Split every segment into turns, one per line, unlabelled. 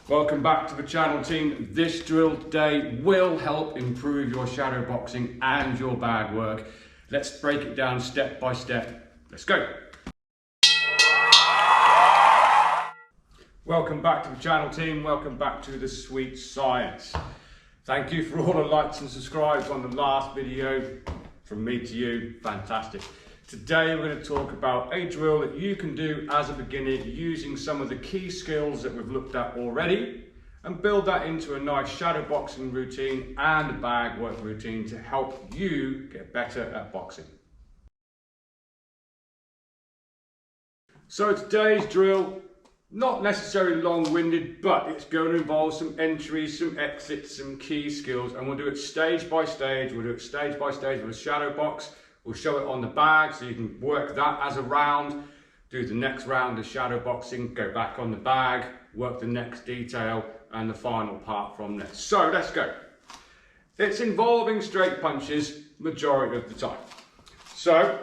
Welcome back to the channel, team. This drill today will help improve your shadow boxing and your bag work. Let's break it down step by step. Let's go. Welcome back to the channel, team. Welcome back to the sweet science. Thank you for all the likes and subscribes on the last video. From me to you, fantastic. Today we're going to talk about a drill that you can do as a beginner using some of the key skills that we've looked at already and build that into a nice shadow boxing routine and a bag work routine to help you get better at boxing. So today's drill, not necessarily long-winded, but it's going to involve some entries, some exits, some key skills, and we'll do it stage by stage. We'll do it stage by stage with a shadow box. We'll show it on the bag so you can work that as a round, do the next round of shadow boxing, go back on the bag, work the next detail and the final part from there. So let's go. It's involving straight punches majority of the time. So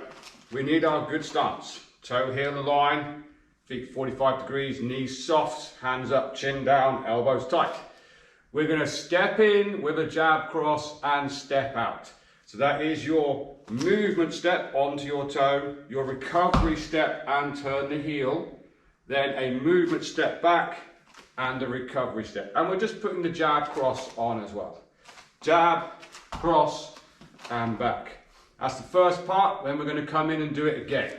we need our good stance. Toe heel the line, feet 45 degrees, knees soft, hands up, chin down, elbows tight. We're going to step in with a jab cross and step out. So that is your movement step onto your toe, your recovery step and turn the heel, then a movement step back and a recovery step. And we're just putting the jab cross on as well. Jab, cross and back. That's the first part, then we're going to come in and do it again.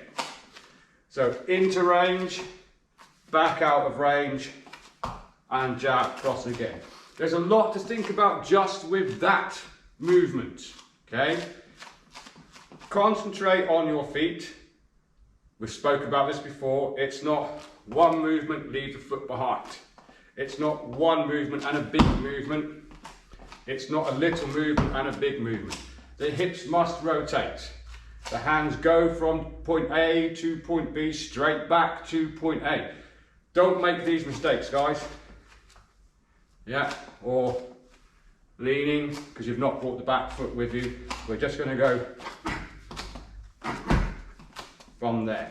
So into range, back out of range and jab, cross again. There's a lot to think about just with that movement. Okay, concentrate on your feet. We've spoke about this before. It's not one movement, leave the foot behind. It's not one movement and a big movement. It's not a little movement and a big movement. The hips must rotate. The hands go from point A to point B, straight back to point A. Don't make these mistakes, guys. Yeah, or leaning because you've not brought the back foot with you. We're just going to go from there.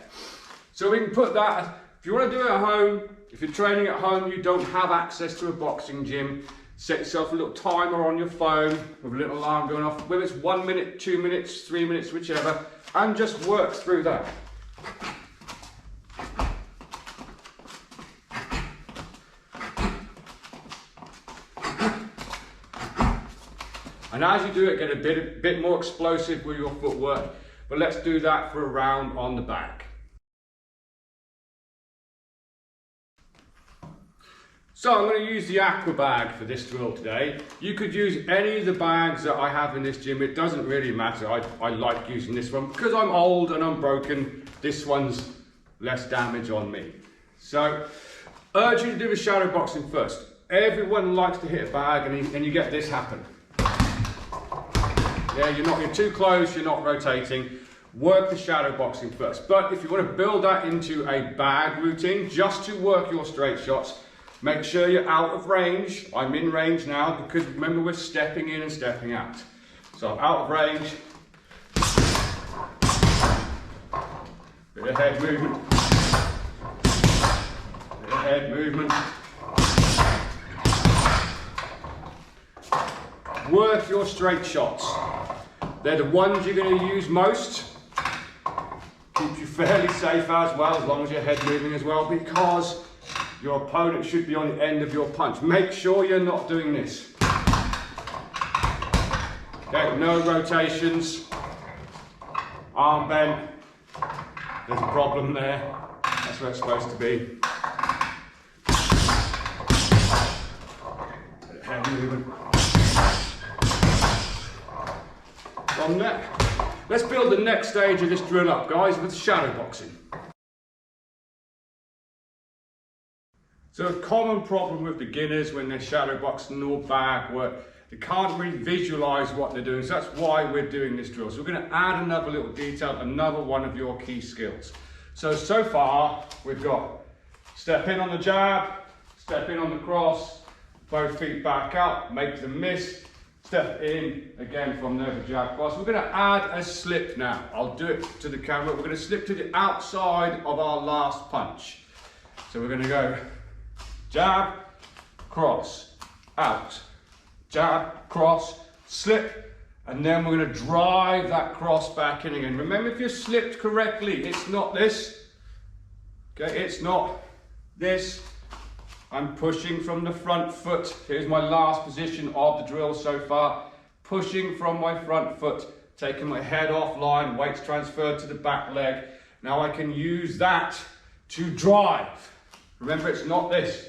So we can put that, if you want to do it at home, if you're training at home, you don't have access to a boxing gym, set yourself a little timer on your phone with a little alarm going off, whether it's 1 minute, 2 minutes, 3 minutes, whichever, and just work through that. And as you do it, get a bit more explosive with your footwork, but let's do that for a round on the bag. So I'm going to use the aqua bag for this drill today. You could use any of the bags that I have in this gym, it doesn't really matter. I like using this one because I'm old and I'm broken. This one's less damage on me. So urge you to do the shadow boxing first. Everyone likes to hit a bag and you get this happen. Yeah, you're too close, you're not rotating. Work the shadow boxing first. But if you want to build that into a bag routine, just to work your straight shots, make sure you're out of range. I'm in range now because remember we're stepping in and stepping out. So I'm out of range. Bit of head movement. Bit of head movement. Work your straight shots. They're the ones you're going to use most. Keeps you fairly safe as well, as long as your head's moving as well, because your opponent should be on the end of your punch. Make sure you're not doing this. Okay, no rotations. Arm bent. There's a problem there. That's where it's supposed to be. Head movement. From there. Let's build the next stage of this drill up, guys, with shadow boxing. So a common problem with beginners when they're shadow boxing or bag work, they can't really visualize what they're doing. So that's why we're doing this drill. So we're going to add another little detail, another one of your key skills. So far we've got step in on the jab, step in on the cross, both feet back out, make the miss, step in again from there with jab cross. We're going to add a slip now. I'll do it to the camera. We're going to slip to the outside of our last punch. So we're going to go jab, cross, out, jab, cross, slip, and then we're going to drive that cross back in again. Remember, if you're slipped correctly, it's not this, okay, it's not this. I'm pushing from the front foot. Here's my last position of the drill so far. Pushing from my front foot, taking my head offline, weights transferred to the back leg. Now I can use that to drive. Remember, it's not this.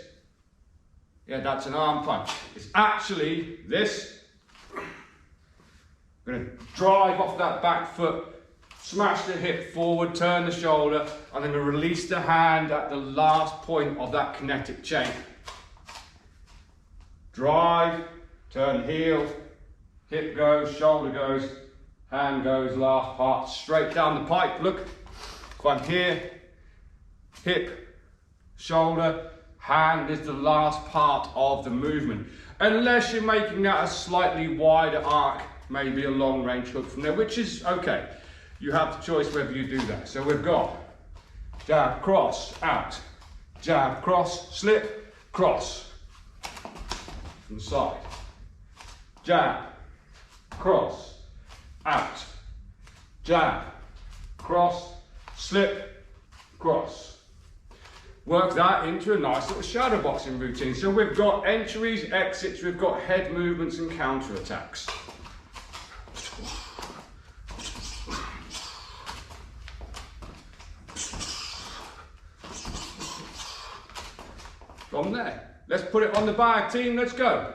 Yeah, that's an arm punch. It's actually this. I'm going to drive off that back foot, smash the hip forward, turn the shoulder, and then release the hand at the last point of that kinetic chain. Drive, turn heel, hip goes, shoulder goes, hand goes, last part, straight down the pipe. Look, if I'm here, hip, shoulder, hand is the last part of the movement. Unless you're making that a slightly wider arc, maybe a long range hook from there, which is okay. You have the choice whether you do that. So we've got jab, cross, out, jab, cross, slip, cross, from the side, jab, cross, out, jab, cross, slip, cross. Work that into a nice little shadowboxing routine. So we've got entries, exits, we've got head movements and counter attacks. From there, let's put it on the bag, team, let's go.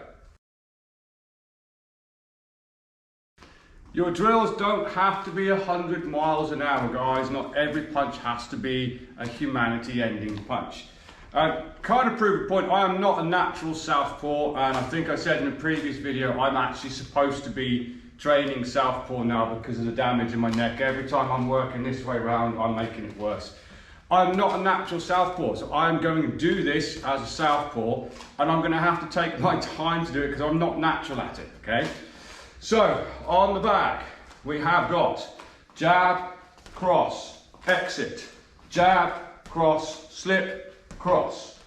Your drills don't have to be 100 miles an hour, guys. Not every punch has to be a humanity ending punch. Kind of prove a point, I am not a natural southpaw, and I think I said in a previous video, I'm actually supposed to be training southpaw now because of the damage in my neck. Every time I'm working this way around, I'm making it worse. I'm not a natural southpaw, so I'm going to do this as a southpaw, and I'm going to have to take my time to do it because I'm not natural at it, okay? So, on the back, we have got jab, cross, exit, jab, cross, slip, cross.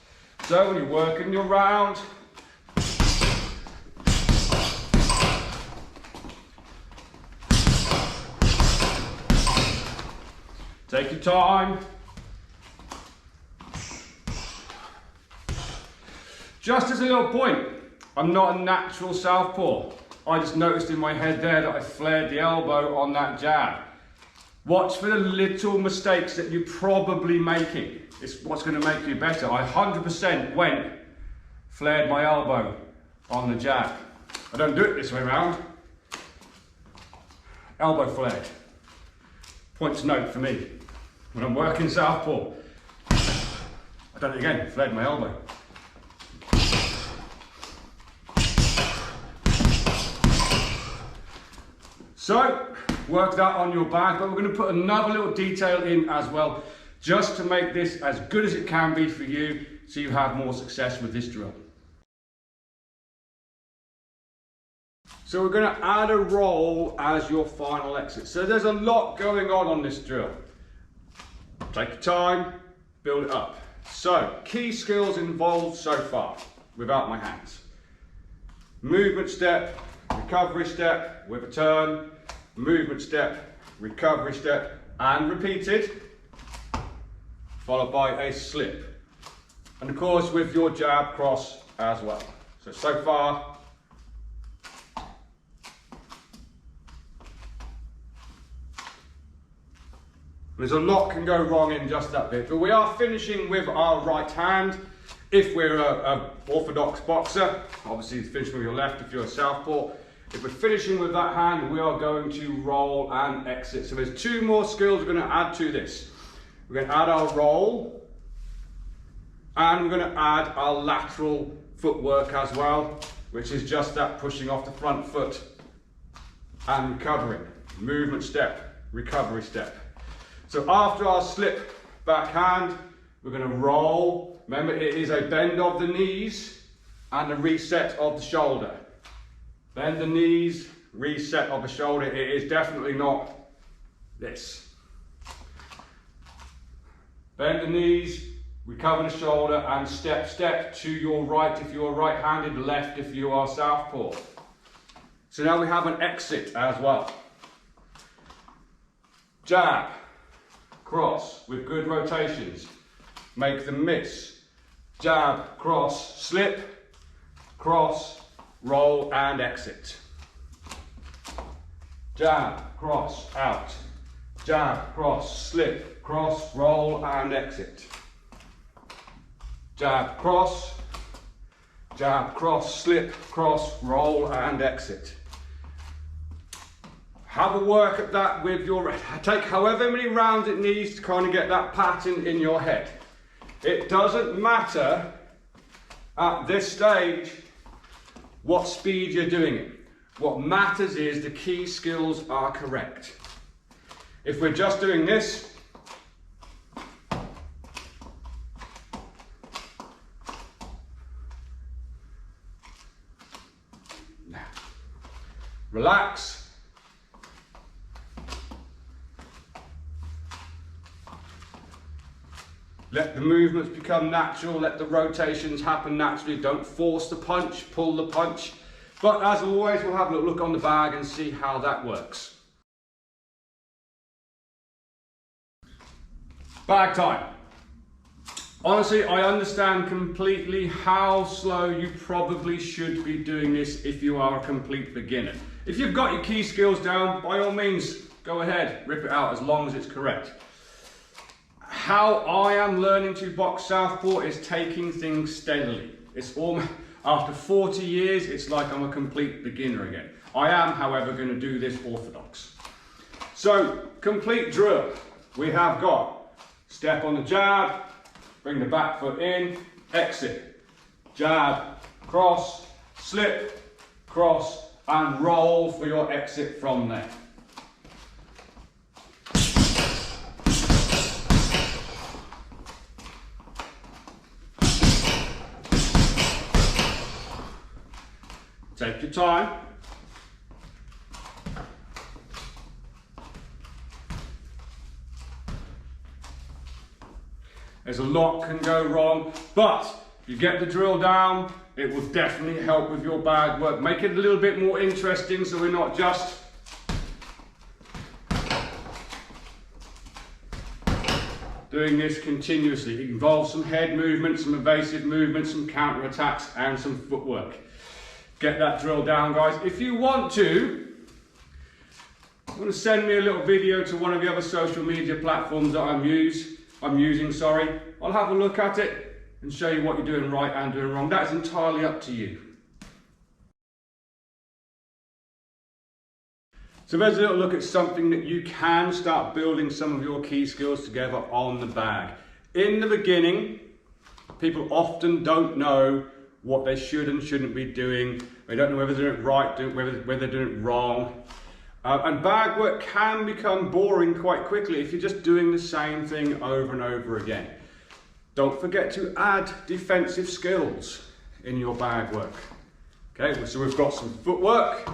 So when you're working your round, take your time. Just as a little point, I'm not a natural southpaw. I just noticed in my head there that I flared the elbow on that jab. Watch for the little mistakes that you're probably making. It's what's going to make you better. I 100% flared my elbow on the jab. I don't do it this way around. Elbow flared. Point to note for me. When I'm working southpaw, I've done it again, flared my elbow. So, work that on your back, but we're going to put another little detail in as well, just to make this as good as it can be for you, so you have more success with this drill. So we're going to add a roll as your final exit. So there's a lot going on this drill. Take your time, build it up. So, key skills involved so far, without my hands. Movement step, recovery step with a turn, movement step, recovery step, and repeated, followed by a slip. And of course with your jab cross as well. So far, there's a lot can go wrong in just that bit, but we are finishing with our right hand. If we're an orthodox boxer, obviously finish with your left if you're a southpaw. If we're finishing with that hand, we are going to roll and exit. So there's two more skills we're going to add to this. We're going to add our roll, and we're going to add our lateral footwork as well, which is just that pushing off the front foot and recovering. Movement step, recovery step. So after our slip backhand, we're going to roll. Remember, it is a bend of the knees and a reset of the shoulder. Bend the knees, reset of the shoulder. It is definitely not this. Bend the knees, We cover the shoulder and step, step to your right if you are right-handed, left if you are southpaw. So now we have an exit as well. Jab, cross with good rotations. Make them miss. Jab, cross, slip, cross, roll and exit. Jab, cross, out. Jab, cross, slip, cross, roll and exit. Jab, cross, slip, cross, roll and exit. Have a work at that with your, take however many rounds it needs to kind of get that pattern in your head. It doesn't matter at this stage what speed you're doing it. What matters is the key skills are correct. If we're just doing this, relax. Let the movements become natural, let the rotations happen naturally. Don't force the punch, pull the punch. But as always, we'll have a look on the bag and see how that works. Bag time. Honestly, I understand completely how slow you probably should be doing this if you are a complete beginner. If you've got your key skills down, by all means, go ahead, rip it out as long as it's correct. How I am learning to box southpaw is taking things steadily. It's almost, after 40 years, it's like I'm a complete beginner again. I am, however, going to do this orthodox. So, complete drill. We have got step on the jab, bring the back foot in, exit, jab, cross, slip, cross, and roll for your exit from there. Take your time. There's a lot can go wrong, but if you get the drill down, it will definitely help with your bag work. Make it a little bit more interesting so we're not just doing this continuously. It involves some head movement, some evasive movement, some counter attacks and some footwork. Get that drill down, guys. If you want to send me a little video to one of the other social media platforms that I'm using, I'll have a look at it and show you what you're doing right and doing wrong. That's entirely up to you. So there's a little look at something that you can start building some of your key skills together on the bag. In the beginning, people often don't know what they should and shouldn't be doing. They don't know whether they're doing it right, whether they're doing it wrong. And bag work can become boring quite quickly if you're just doing the same thing over and over again. Don't forget to add defensive skills in your bag work. Okay, so we've got some footwork,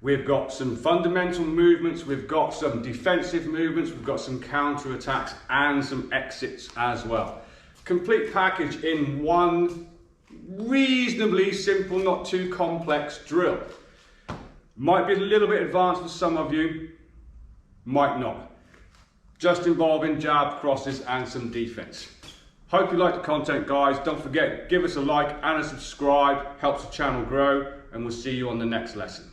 we've got some fundamental movements, we've got some defensive movements, we've got some counter attacks and some exits as well. Complete package in one reasonably simple, not too complex drill. Might be a little bit advanced for some of you, might not. Just involving jab, crosses and some defense. Hope you like the content, guys. Don't forget, give us a like and a subscribe, helps the channel grow, and we'll see you on the next lesson.